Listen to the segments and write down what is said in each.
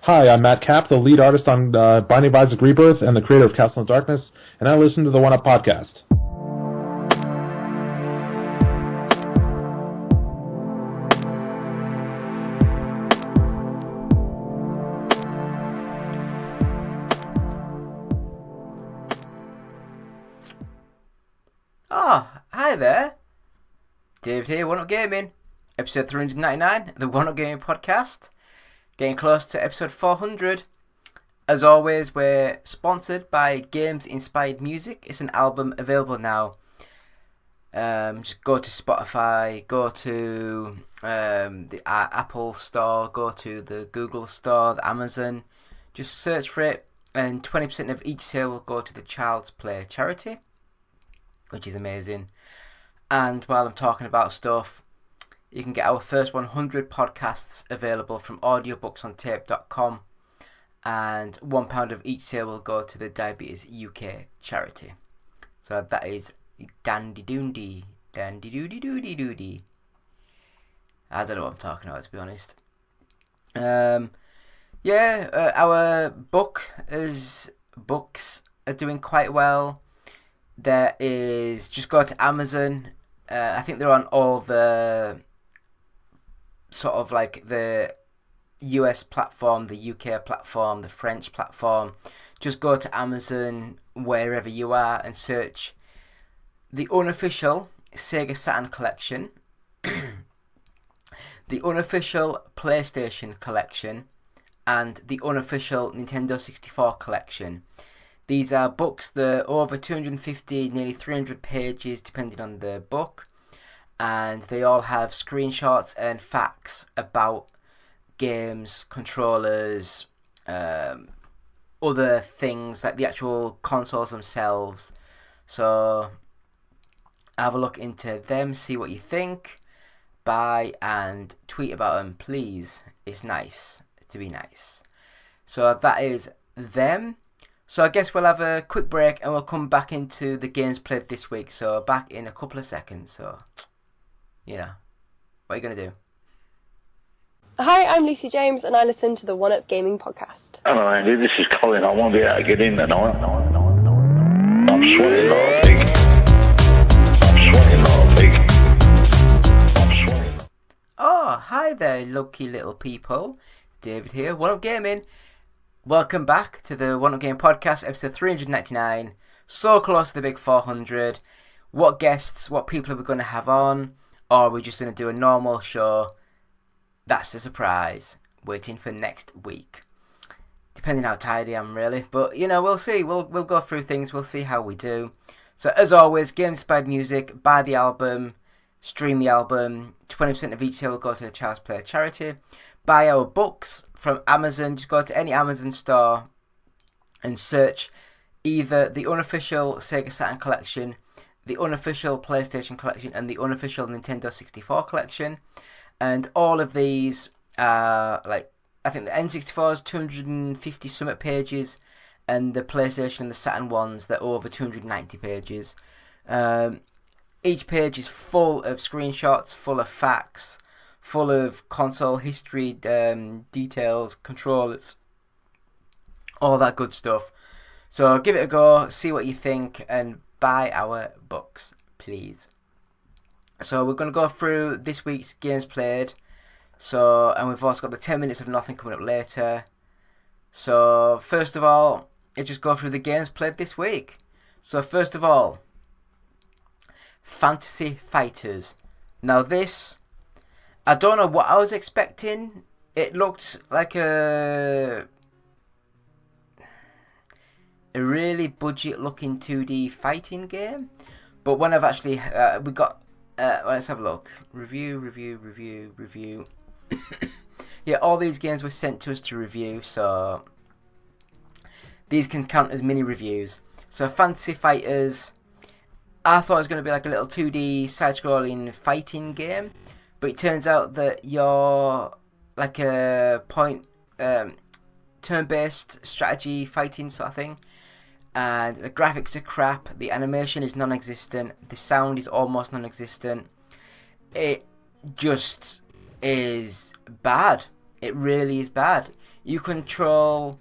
Hi, I'm Matt Kapp, the lead artist on Binding of Isaac Rebirth and the creator of Castle in Darkness, and I listen to the One Up podcast. Oh, hi there. David here, One Up Gaming. Episode 399, the One Up Gaming podcast. Getting close to episode 400. As always, we're sponsored by Games Inspired Music. It's an album available now. Just go to Spotify, go to the Apple Store, go to the Google Store, the Amazon. Just search for it, and 20% of each sale will go to the Child's Play charity, which is amazing. And while I'm talking about stuff, you can get our first 100 podcasts available from audiobooksontape.com, and £1 of each sale will go to the Diabetes UK charity. So that is dandy doondy, dandy doody doody doody. I don't know what I'm talking about, to be honest. Our books are doing quite well. There is, just go to Amazon. I think they're on all the sort of like the US platform, the UK platform, the French platform. Just go to Amazon wherever you are and search the unofficial Sega Saturn collection, the unofficial PlayStation collection, and the unofficial Nintendo 64 collection. These are books that are over 250, nearly 300 pages depending on the book, and they all have screenshots and facts about games, controllers, other things like the actual consoles themselves. So have a look into them, see what you think, buy and tweet about them, please. It's nice to be nice. So that is them. So I guess we'll have a quick break and we'll come back into the games played this week. So back in a couple of seconds. So, what are you going to do? Hi, I'm Lucy James and I listen to the One Up Gaming podcast. Hello Andy, this is Colin. I won't be able to get in tonight. I'm sweating like a pig. Oh, hi there, lucky little people. David here, One Up Gaming. Welcome back to the One Up Gaming podcast, episode 399. So close to the big 400. What guests, what people are we going to have on? Or are we just going to do a normal show? That's the surprise. Waiting for next week. Depending how tired I am, really. But, we'll see. We'll go through things. We'll see how we do. So, as always, Games Inspired Music. Buy the album. Stream the album. 20% of each sale will go to the Child's Play charity. Buy our books from Amazon. Just go to any Amazon store and search either the unofficial Sega Saturn collection, the unofficial PlayStation collection, and the unofficial Nintendo 64 collection. And all of these are, I think the N64 is 250 something pages, and the PlayStation and the Saturn ones, they're over 290 pages. Each page is full of screenshots, full of facts, full of console history, details, controllers, all that good stuff. So give it a go, see what you think, and buy our books, please. So we're going to go through this week's games played. And we've also got the 10 minutes of nothing coming up later. So first of all, let's just go through the games played this week. So first of all, Fantasy Fighters. Now this, I don't know what I was expecting. It looked like a really budget looking 2D fighting game. But when I've actually, we got, let's have a look. Review. Yeah, all these games were sent to us to review, so these can count as mini reviews. So Fantasy Fighters, I thought it was going to be like a little 2D side-scrolling fighting game, but it turns out that you're like a turn-based strategy fighting sort of thing. And the graphics are crap, the animation is non-existent, the sound is almost non-existent. It just is bad. It really is bad. You control.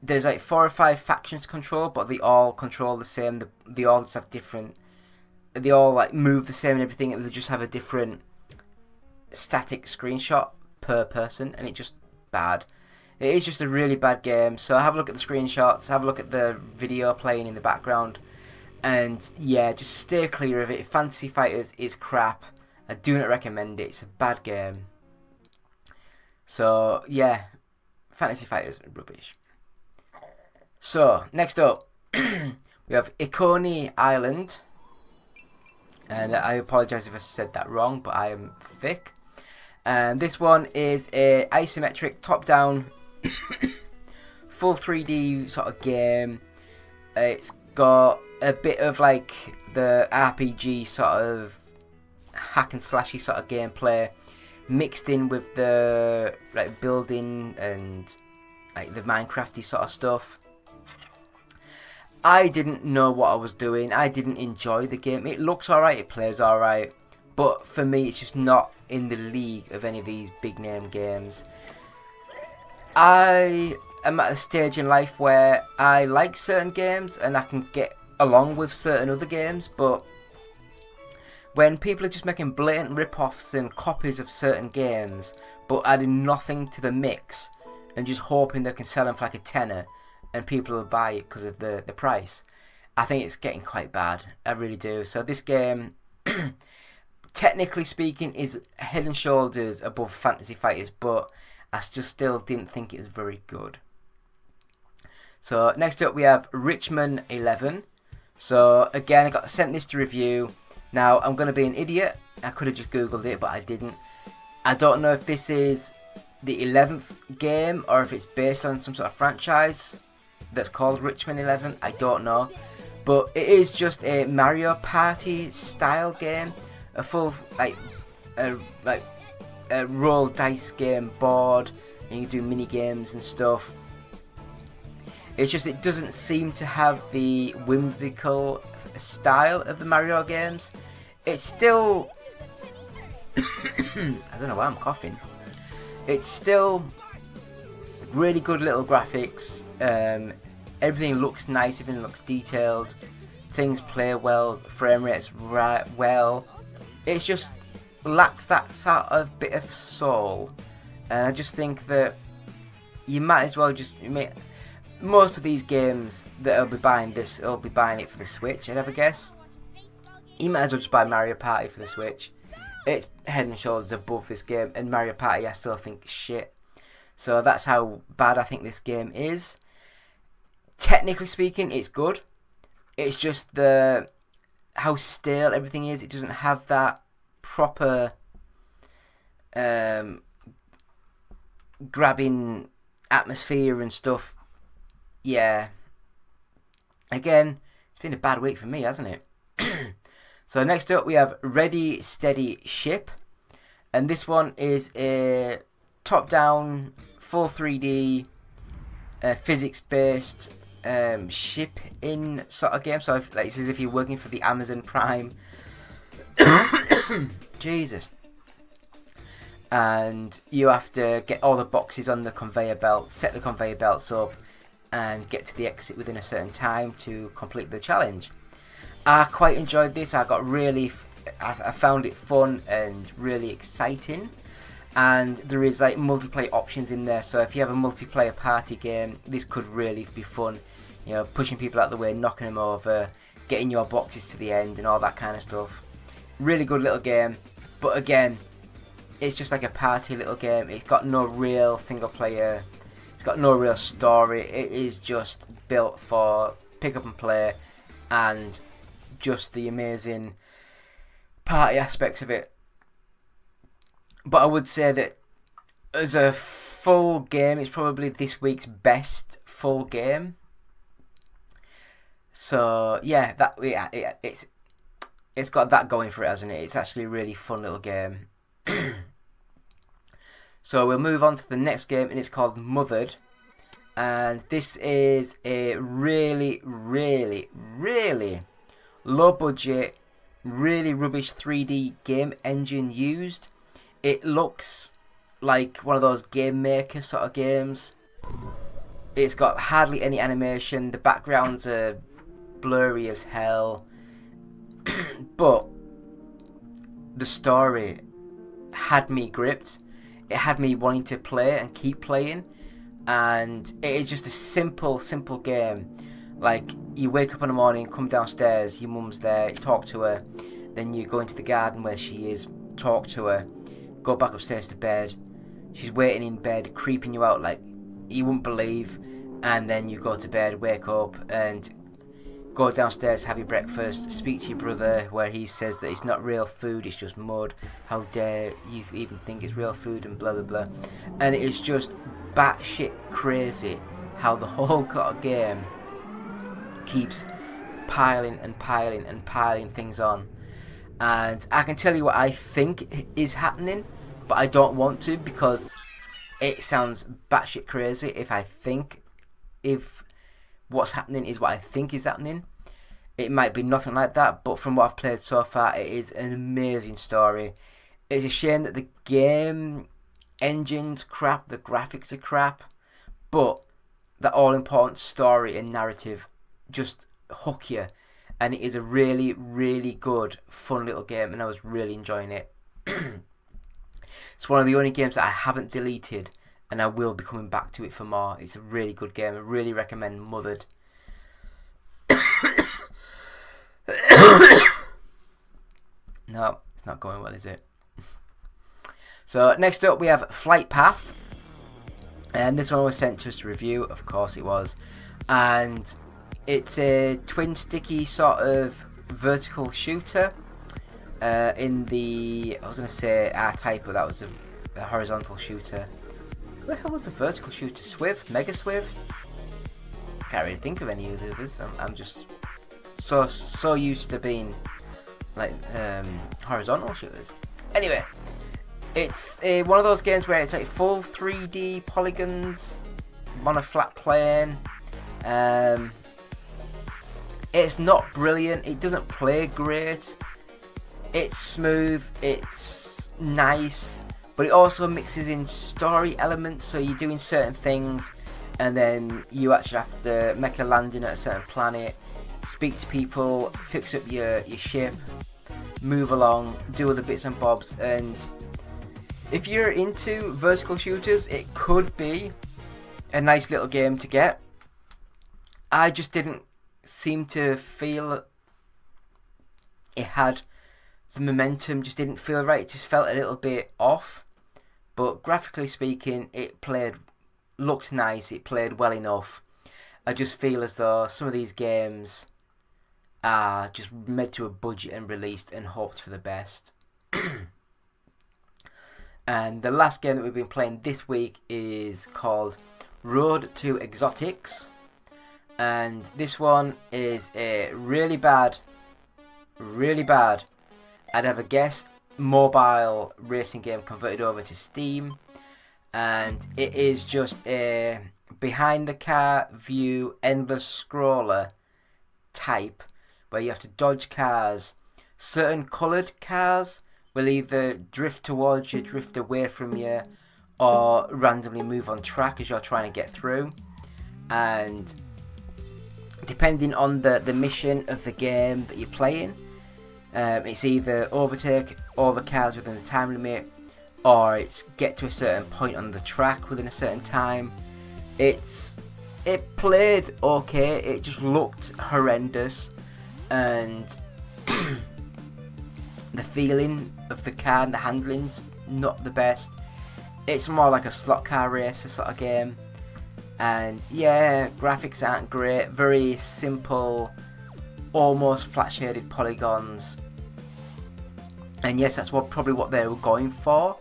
There's like 4 or 5 factions to control, but they all control the same. They all just have different. They all like move the same and everything, and they just have a different static screenshot per person, and it's just bad. It is just a really bad game. So have a look at the screenshots, have a look at the video playing in the background, and yeah, just stay clear of it. Fantasy Fighters is crap. I do not recommend it. It's a bad game. So yeah, Fantasy Fighters are rubbish. So next up, we have Ikonei Island, and I apologise if I said that wrong, but I am thick. And this one is a isometric top-down full 3D sort of game. It's got a bit of like the RPG sort of hack and slashy sort of gameplay mixed in with the like building and like the Minecrafty sort of stuff. I didn't know what I was doing. I didn't enjoy the game. It looks alright, it plays alright, but for me it's just not in the league of any of these big name games. I am at a stage in life where I like certain games and I can get along with certain other games, but when people are just making blatant rip-offs and copies of certain games but adding nothing to the mix and just hoping they can sell them for like a tenner and people will buy it because of the price, I think it's getting quite bad. I really do. So this game, technically speaking, is head and shoulders above Fantasy Fighters, but I just still didn't think it was very good. So next up we have Richman 11. So again, I got sent this to review. Now I'm going to be an idiot. I could have just googled it, but I didn't. I don't know if this is the 11th game or if it's based on some sort of franchise that's called Richman 11. I don't know, but it is just a Mario Party style game, a full a roll dice game board, and you do mini games and stuff. It's just it doesn't seem to have the whimsical style of the Mario games. It's still I don't know why I'm coughing. It's still really good little graphics. Everything looks nice, everything looks detailed, things play well, frame rates right well. It's just lacks that sort of bit of soul, and I just think that you might as well just most of these games that will be buying this will be buying it for the Switch, I'd have a guess. You might as well just buy Mario Party for the Switch. It's head and shoulders above this game, and Mario Party I still think is shit. So that's how bad I think this game is. Technically speaking, it's good. It's just how stale everything is. It doesn't have that proper grabbing atmosphere and stuff. Yeah. Again, it's been a bad week for me, hasn't it? So next up we have Ready Steady Ship, and this one is a top-down, full 3D, physics-based ship-in sort of game. So it's as if you're working for the Amazon Prime. Jesus. And you have to get all the boxes on the conveyor belt, set the conveyor belts up, and get to the exit within a certain time to complete the challenge. I quite enjoyed this. I found it fun and really exciting, and there is like multiplayer options in there. So if you have a multiplayer party game, this could really be fun. You know, pushing people out of the way, knocking them over, getting your boxes to the end, and all that kind of stuff. Really good little game, but again, it's just like a party little game. It's got no real single player. It's got no real story. It is just built for pick up and play, and just the amazing party aspects of it. But I would say that as a full game, it's probably this week's best full game. So yeah, it's got that going for it, hasn't it? It's actually a really fun little game. So we'll move on to the next game, and it's called Mothered. And this is a really, really, really low budget, really rubbish 3D game engine used. It looks like one of those game maker sort of games. It's got hardly any animation. The backgrounds are blurry as hell. But the story had me gripped. It had me wanting to play and keep playing. And it is just a simple game. Like, you wake up in the morning, come downstairs, your mum's there, you talk to her. Then you go into the garden where she is, talk to her, go back upstairs to bed. She's waiting in bed, creeping you out like you wouldn't believe. And then you go to bed, wake up, and go downstairs, have your breakfast, speak to your brother, where he says that it's not real food, it's just mud. How dare you even think it's real food, and blah blah blah. And it is just batshit crazy how the whole game keeps piling and piling and piling things on. And I can tell you what I think is happening, but I don't want to, because it sounds batshit crazy if what's happening is what I think is happening. It might be nothing like that, but from what I've played so far, it is an amazing story. It's a shame that the game engine's crap, the graphics are crap, but the all-important story and narrative just hook you. And it is a really, really good, fun little game, and I was really enjoying it. It's one of the only games that I haven't deleted, and I will be coming back to it for more. It's a really good game. I really recommend Mothered. No, it's not going well, is it? So next up we have Flightpath, and this one was sent to us to review. Of course it was. And it's a twin sticky sort of vertical shooter. In the, I was going to say R-Type, but that was a horizontal shooter. What the hell was a vertical shooter? Swiv? Mega Swiv? Can't really think of any of the others. I'm just so used to being like horizontal shooters. Anyway, it's one of those games where it's like full 3D polygons on a flat plane. It's not brilliant. It doesn't play great. It's smooth. It's nice. But it also mixes in story elements, so you're doing certain things, and then you actually have to make a landing at a certain planet, speak to people, fix up your ship, move along, do other bits and bobs. And if you're into vertical shooters, it could be a nice little game to get. I just didn't seem to feel it had the momentum, just didn't feel right. It just felt a little bit off. But graphically speaking, it looked nice, it played well enough. I just feel as though some of these games are just made to a budget and released and hoped for the best. And the last game that we've been playing this week is called Road to Exotics. And this one is a really bad, I'd have a guess, mobile racing game converted over to Steam. And it is just a behind the car view endless scroller type where you have to dodge cars. Certain coloured cars will either drift towards you, drift away from you, or randomly move on track as you're trying to get through. And depending on the mission of the game that you're playing, it's either overtake all the cars within the time limit, or it's get to a certain point on the track within a certain time. It played okay, it just looked horrendous, and the feeling of the car and the handling's not the best. It's more like a slot car racer sort of game. And yeah, graphics aren't great, very simple, almost flat shaded polygons. And yes, that's probably what they were going for,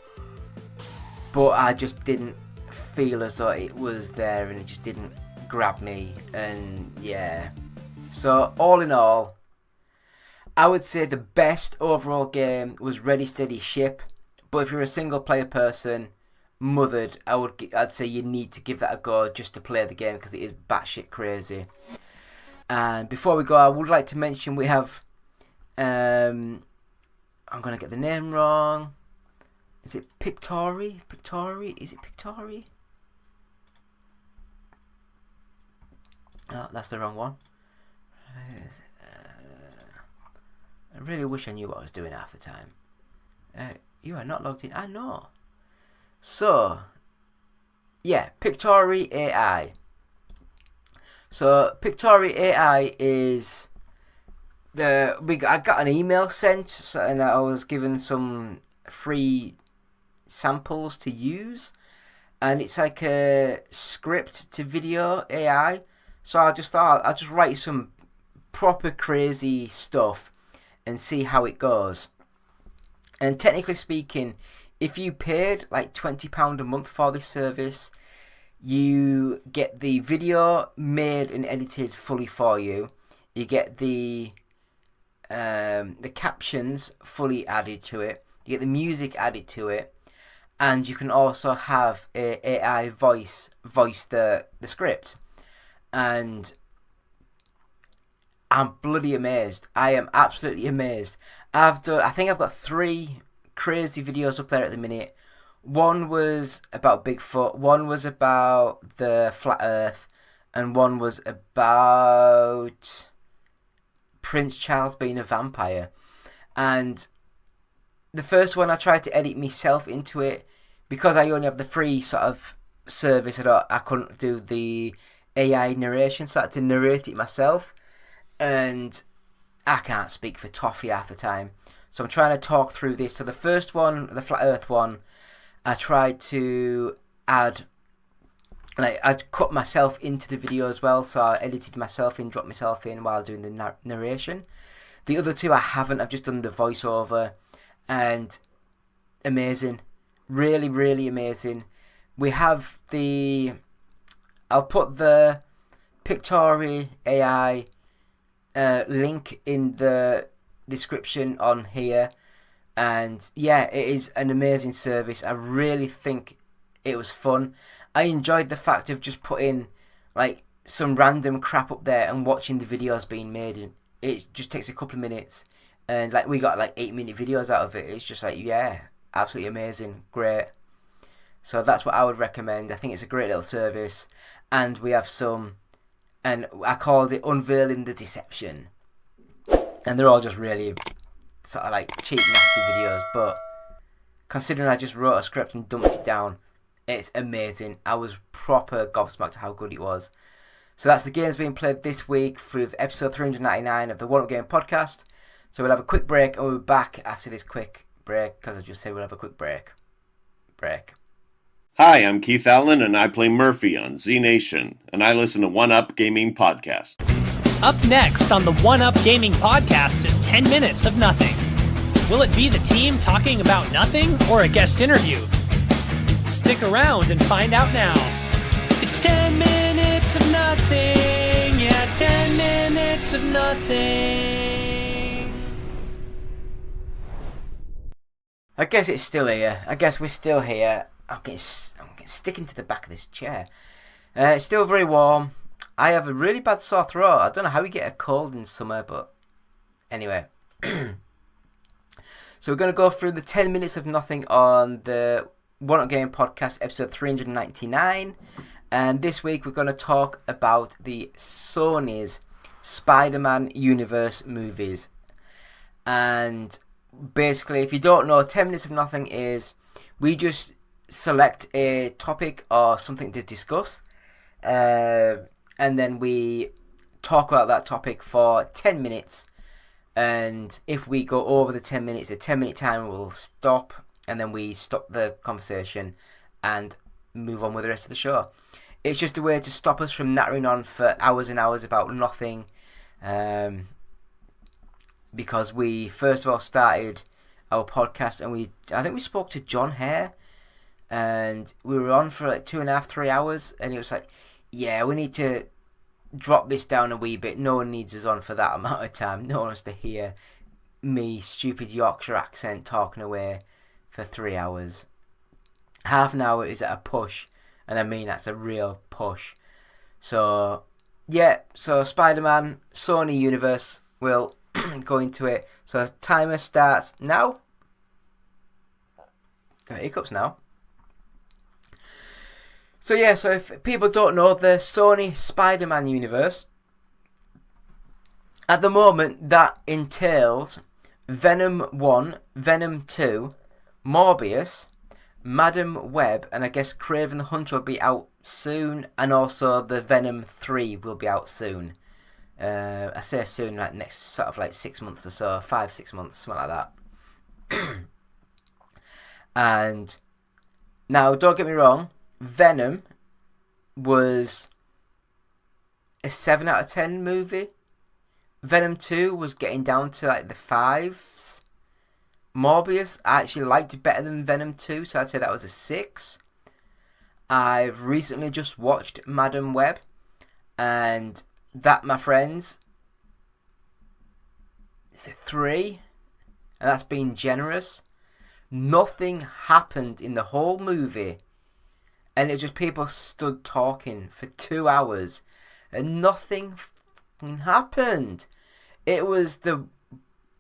but I just didn't feel as though it was there, and it just didn't grab me. And yeah, so all in all, I would say the best overall game was Ready Steady Ship. But if you're a single player person, Mothered, I'd say you need to give that a go just to play the game, because it is batshit crazy. And before we go, I would like to mention we have I'm gonna get the name wrong. Is it Pictori? Is it Pictori? Oh, that's the wrong one. I really wish I knew what I was doing half the time. You are not logged in. I know. So, yeah, Pictori AI. So, Pictori AI is I got an email sent, and I was given some free samples to use, and it's like a script to video AI. So I just thought I'll just write some proper crazy stuff and see how it goes. And technically speaking, if you paid like £20 a month for this service, you get the video made and edited fully for you. You get the captions fully added to it. You get the music added to it, and you can also have a AI voice the script. And I'm bloody amazed. I am absolutely amazed. I think I've got 3 crazy videos up there at the minute. One was about Bigfoot, one was about the flat earth, and one was about Prince Charles being a vampire. And the first one I tried to edit myself into it, because I only have the free sort of service. I couldn't do the AI narration, so I had to narrate it myself, and I can't speak for toffee half the time. So I'm trying to talk through this. So the first one, the flat earth one, I tried to add, like, I'd cut myself into the video as well, so I edited myself in, dropped myself in while doing the narration. The other 2 I haven't. I've just done the voiceover, and amazing, really, really amazing. We have I'll put the Pictori AI link in the description on here, and yeah, it is an amazing service. I really think it was fun. I enjoyed the fact of just putting like some random crap up there and watching the videos being made, and it just takes a couple of minutes, and like we got like 8-minute videos out of it. It's just like, yeah, absolutely amazing, great. So that's what I would recommend. I think it's a great little service, and we have some, and I called it Unveiling the Deception, and they're all just really sort of like cheap, nasty videos, but considering I just wrote a script and dumped it down, it's amazing. I was proper gobsmacked how good it was. So that's the games being played this week for episode 399 of the One Up Game podcast. So we'll have a quick break, and we'll be back after this quick break, because I just said we'll have a quick break. Hi, I'm Keith Allen, and I play Murphy on Z Nation, and I listen to One Up Gaming Podcast. Up next on the One Up Gaming Podcast is 10 minutes of nothing. Will it be the team talking about nothing or a guest interview? Stick around and find out now. It's 10 minutes of nothing. Yeah, 10 minutes of nothing. I guess it's still here. I guess we're still here. I'm getting sticking to the back of this chair. It's still very warm. I have a really bad sore throat. I don't know how you get a cold in summer, but anyway. So we're going to go through the 10 minutes of nothing on the One Up Game podcast, episode 399. And this week we're going to talk about the Sony's Spider-Man Universe movies. And basically, if you don't know, 10 minutes of nothing is we just select a topic or something to discuss, and then we talk about that topic for 10 minutes, and if we go over the 10 minutes, the 10-minute timer will stop, and then we stop the conversation and move on with the rest of the show. It's just a way to stop us from nattering on for hours and hours about nothing, because we first of all started our podcast, and I think we spoke to John Hare, and we were on for like 2.5, 3 hours, and he was like, yeah, we need to drop this down a wee bit. No one needs us on for that amount of time. No one wants to hear me, stupid Yorkshire accent, talking away for 3 hours. Half an hour is at a push, and I mean that's a real push. So yeah, so Spider-Man, Sony Universe, we'll go into it. So timer starts now. Got hiccups now. So yeah, so if people don't know, the Sony Spider-Man universe, at the moment that entails Venom 1, Venom 2, Morbius, Madam Web, and I guess Kraven the Hunter will be out soon, and also the Venom 3 will be out soon. I say soon, like next sort of like 6 months or so, 5-6 months, something like that. And now, don't get me wrong, Venom was a 7 out of 10 movie. Venom 2 was getting down to like the 5s. Morbius I actually liked better than Venom 2, so I'd say that was a 6. I've recently just watched Madam Web, and that, my friends, is a 3, and that's being generous. Nothing happened in the whole movie, and it was just people stood talking for 2 hours, and nothing happened. It was the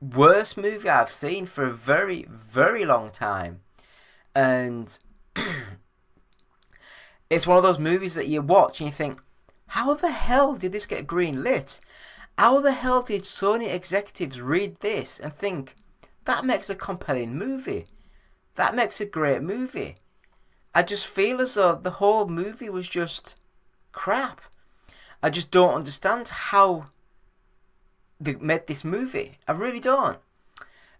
worst movie I've seen for a very, very long time, and it's one of those movies that you watch and you think, how the hell did this get green lit? How the hell did Sony executives read this and think, that makes a compelling movie? That makes a great movie. I just feel as though the whole movie was just crap. I just don't understand how they made this movie. I really don't.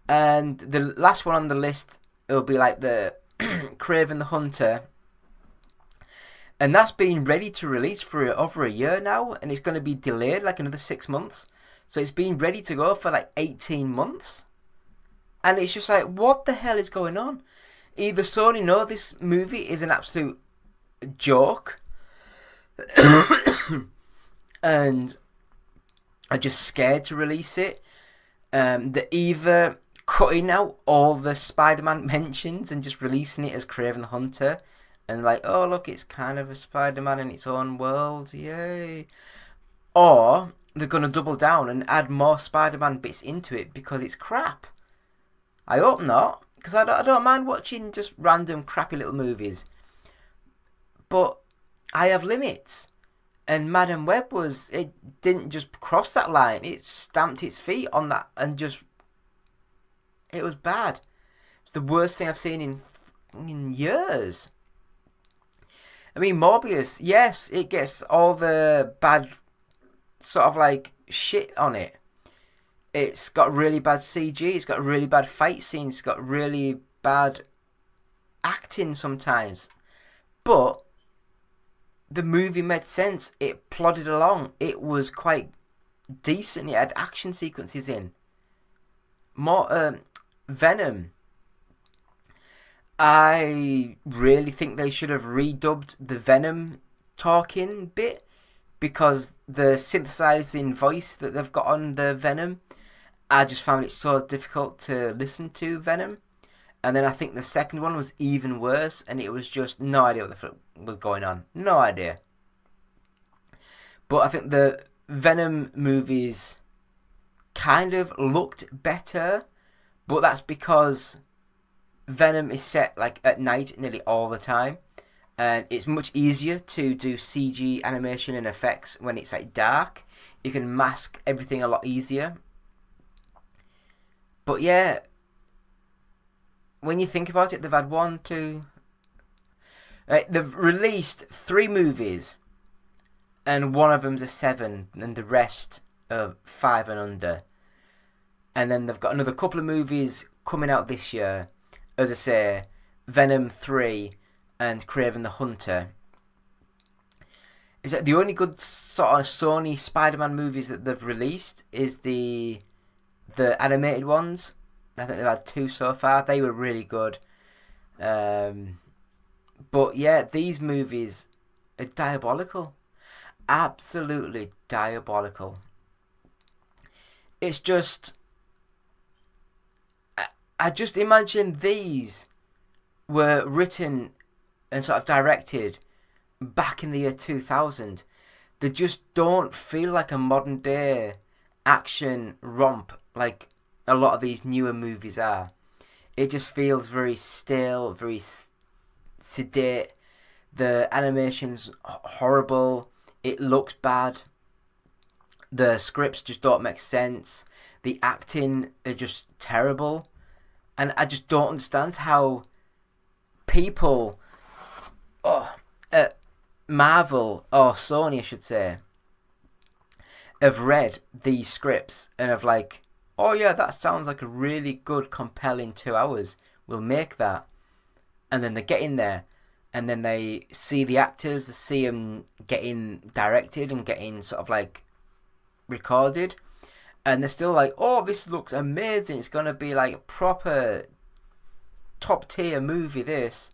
And the last one on the list, it'll be like the Kraven the Hunter. And that's been ready to release for over a year now, and it's going to be delayed like another 6 months. So it's been ready to go for like 18 months. And it's just like, what the hell is going on? Either Sony know this movie is an absolute joke and are just scared to release it. They're either cutting out all the Spider-Man mentions and just releasing it as Kraven the Hunter. And like, oh look, it's kind of a Spider-Man in its own world, yay. Or they're going to double down and add more Spider-Man bits into it because it's crap. I hope not, because I don't mind watching just random crappy little movies. But I have limits. And Madam Web it didn't just cross that line, it stamped its feet on that and just, it was bad. It's the worst thing I've seen in years. I mean, Morbius, yes, it gets all the bad sort of like shit on it. It's got really bad CG, it's got really bad fight scenes, it's got really bad acting sometimes. But the movie made sense, it plodded along, it was quite decent, it had action sequences in. Venom. I really think they should have redubbed the Venom talking bit, because the synthesizing voice that they've got on the Venom, I just found it so difficult to listen to Venom. And then I think the second one was even worse, and it was just no idea what the fuck was going on. No idea. But I think the Venom movies kind of looked better, but that's because Venom is set like at night nearly all the time, and it's much easier to do CG animation and effects when it's like dark. You can mask everything a lot easier. But yeah, when you think about it, they've had they've released 3 movies, and one of them's a 7, and the rest are 5 and under. And then they've got another couple of movies coming out this year. As I say, Venom 3 and Kraven the Hunter. Is that the only good sort of Sony Spider-Man movies that they've released is the animated ones. I think they've had 2 so far. They were really good. But yeah, these movies are diabolical. Absolutely diabolical. It's just, I just imagine these were written and sort of directed back in the year 2000. They just don't feel like a modern day action romp like a lot of these newer movies are. It just feels very stale, very sedate. The animation's horrible. It looks bad. The scripts just don't make sense. The acting is just terrible. And I just don't understand how people at Marvel, or Sony I should say, have read these scripts and have like, oh yeah, that sounds like a really good, compelling 2 hours. We'll make that. And then they get in there and then they see the actors, they see them getting directed and getting sort of like recorded. And they're still like, oh, this looks amazing. It's going to be like a proper top tier movie, this.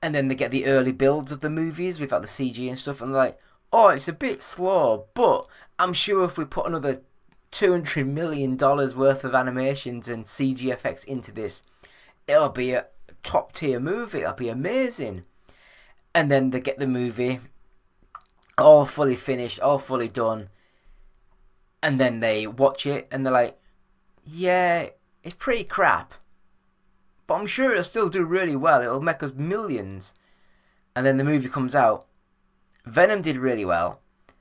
And then they get the early builds of the movies with like the CG and stuff. And they're like, oh, it's a bit slow. But I'm sure if we put another $200 million worth of animations and CG effects into this, it'll be a top tier movie. It'll be amazing. And then they get the movie all fully finished, all fully done. And then they watch it and they're like, yeah, it's pretty crap. But I'm sure it'll still do really well. It'll make us millions. And then the movie comes out. Venom did really well.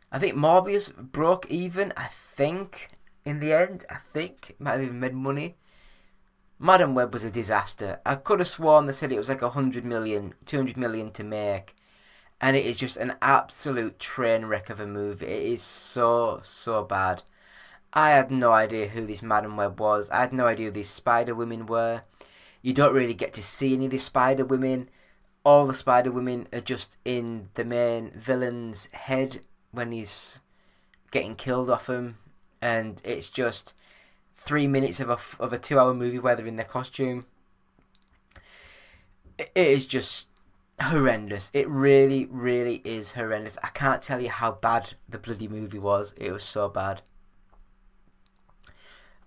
I think Morbius broke even, in the end. It might have even made money. Madam Web was a disaster. I could have sworn they said it was like 100 million, 200 million to make. And it is just an absolute train wreck of a movie. It is so, so bad. I had no idea who this Madam Web was. I had no idea who these Spider Women were. You don't really get to see any of these Spider Women. All the Spider Women are just in the main villain's head when he's getting killed off him. And it's just 3 minutes of a 2 hour movie where they're in their costume. It is just horrendous. It really, really is horrendous. I can't tell you how bad the bloody movie was. It was so bad.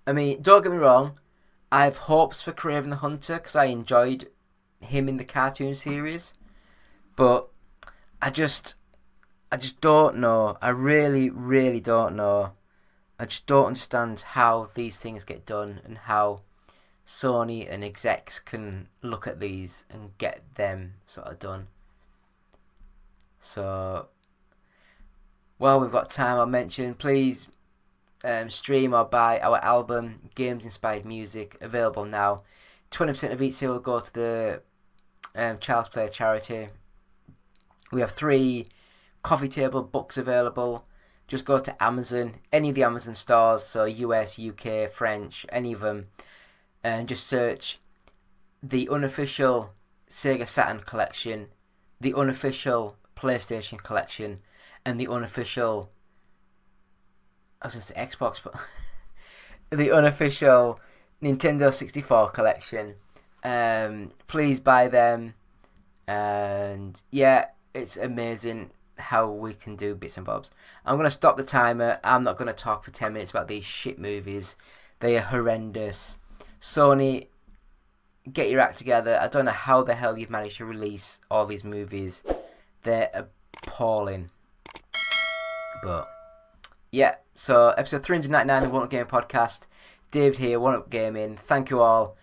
I mean, don't get me wrong, I have hopes for Kraven the Hunter because I enjoyed him in the cartoon series, but I just don't know. I really, really don't know. I just don't understand how these things get done and how Sony and execs can look at these and get them sort of done. So, while we've got time, I'll mention, please stream or buy our album, Games Inspired Music, available now. 20% of each sale will go to the Child's Play charity. We have 3 coffee table books available. Just go to Amazon, any of the Amazon stores, so US, UK, French, any of them, and just search the unofficial Sega Saturn collection, the unofficial PlayStation collection, and the unofficial, I was going to say Xbox, but the unofficial Nintendo 64 collection. Please buy them. And yeah, it's amazing how we can do bits and bobs. I'm going to stop the timer. I'm not going to talk for 10 minutes about these shit movies. They are horrendous. Sony, get your act together. I don't know how the hell you've managed to release all these movies. They're appalling. But yeah, so episode 399 of One Up Gaming Podcast. David here, One Up Gaming. Thank you all.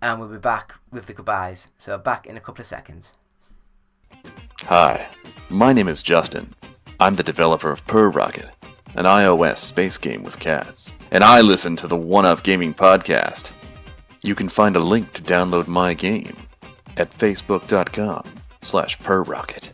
And we'll be back with the goodbyes. So back in a couple of seconds. Hi, my name is Justin. I'm the developer of Per Rocket, an iOS space game with cats. And I listen to the One Up Gaming Podcast. You can find a link to download my game at facebook.com/perrocket.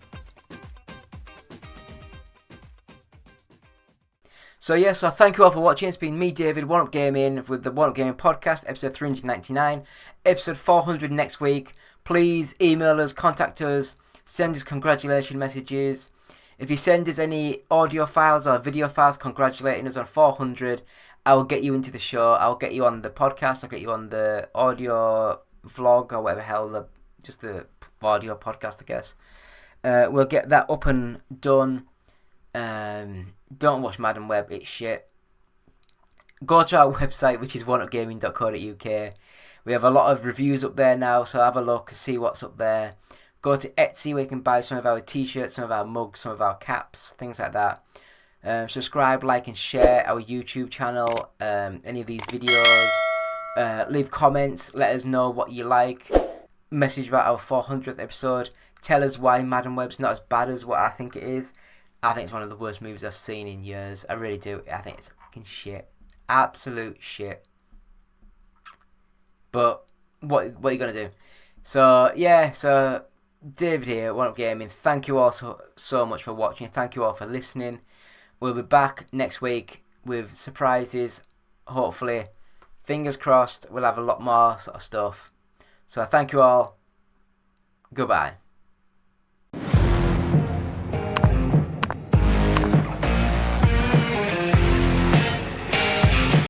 So yeah, so thank you all for watching. It's been me, David, One Up Gaming, with the One Up Gaming Podcast, episode 399, episode 400 next week. Please email us, contact us, send us congratulation messages. If you send us any audio files or video files congratulating us on 400, I will get you into the show. I'll get you on the podcast. I'll get you on the audio vlog or whatever hell, just the audio podcast, I guess. We'll get that up and done. Don't watch Madam Web, it's shit. Go to our website, which is oneupgaming.co.uk. We have a lot of reviews up there now, so have a look, see what's up there. Go to Etsy where you can buy some of our t-shirts, some of our mugs, some of our caps, things like that. Subscribe, like and share our YouTube channel, any of these videos. Leave comments. Let us know what you like. Message about our 400th episode. Tell us why Madam Web's not as bad as what I think it is. I think it's one of the worst movies I've seen in years. I really do. I think it's fucking shit. Absolute shit. But what are you going to do? So, yeah, so David here, One Up Gaming. Thank you all so much for watching. Thank you all for listening. We'll be back next week with surprises. Hopefully, fingers crossed, we'll have a lot more sort of stuff. So thank you all. Goodbye.